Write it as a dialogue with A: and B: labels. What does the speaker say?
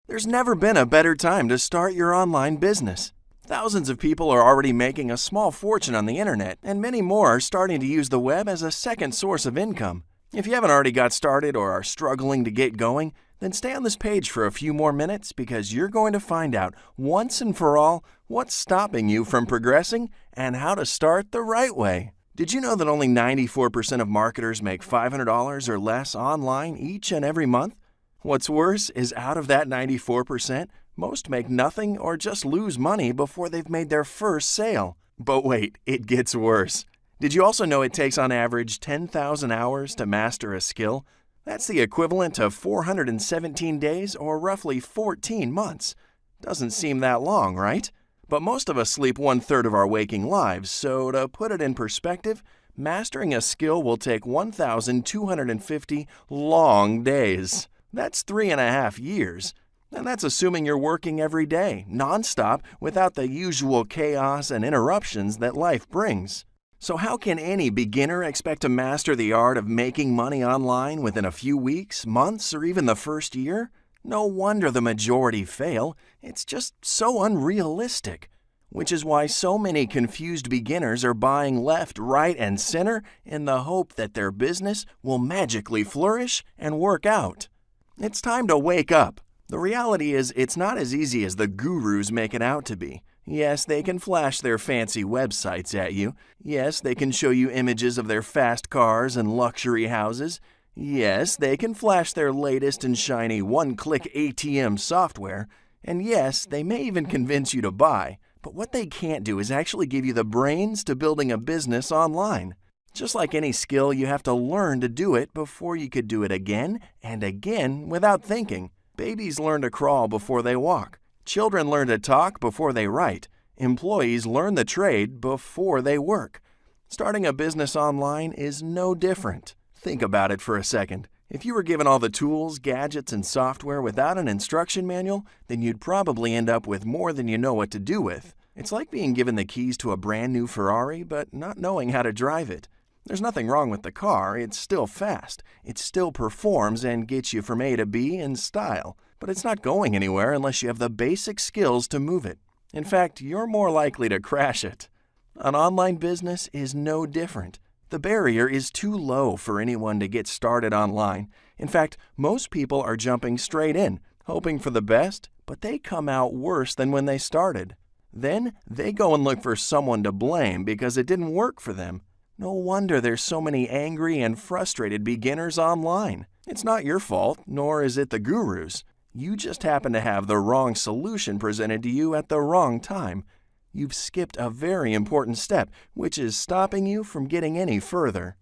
A: There's never been a better time to start your online business. Thousands of people are already making a small fortune on the internet, and many more are starting to use the web as a second source of income. If you haven't already got started or are struggling to get going, then stay on this page for a few more minutes because you're going to find out once and for all what's stopping you from progressing and how to start the right way. Did you know that only 94% of marketers make $500 or less online each and every month? What's worse is out of that 94%, most make nothing or just lose money before they've made their first sale. But wait, it gets worse. Did you also know it takes on average 10,000 hours to master a skill? That's the equivalent of 417 days or roughly 14 months. Doesn't seem that long, right? But most of us sleep 1/3 of our waking lives, so to put it in perspective, mastering a skill will take 1,250 long days. That's 3.5 years. And that's assuming you're working every day, nonstop, without the usual chaos and interruptions that life brings. So how can any beginner expect to master the art of making money online within a few weeks, months, or even the first year? No wonder the majority fail. It's just so unrealistic. Which is why so many confused beginners are buying left, right, and center in the hope that their business will magically flourish and work out. It's time to wake up. The reality is it's not as easy as the gurus make it out to be. Yes, they can flash their fancy websites at you. Yes, they can show you images of their fast cars and luxury houses. Yes, they can flash their latest and shiny one-click ATM software. And yes, they may even convince you to buy. But what they can't do is actually give you the brains to building a business online. Just like any skill, you have to learn to do it before you could do it again and again without thinking. Babies learn to crawl before they walk. Children learn to talk before they write. Employees learn the trade before they work. Starting a business online is no different. Think about it for a second. If you were given all the tools, gadgets, and software without an instruction manual, then you'd probably end up with more than you know what to do with. It's like being given the keys to a brand new Ferrari, but not knowing how to drive it. There's nothing wrong with the car. It's still fast. It still performs and gets you from A to B in style. But it's not going anywhere unless you have the basic skills to move it. In fact, you're more likely to crash it. An online business is no different. The barrier is too low for anyone to get started online. In fact, most people are jumping straight in, hoping for the best, but they come out worse than when they started. Then they go and look for someone to blame because it didn't work for them. No wonder there's so many angry and frustrated beginners online. It's not your fault, nor is it the gurus. You just happen to have the wrong solution presented to you at the wrong time. You've skipped a very important step, which is stopping you from getting any further.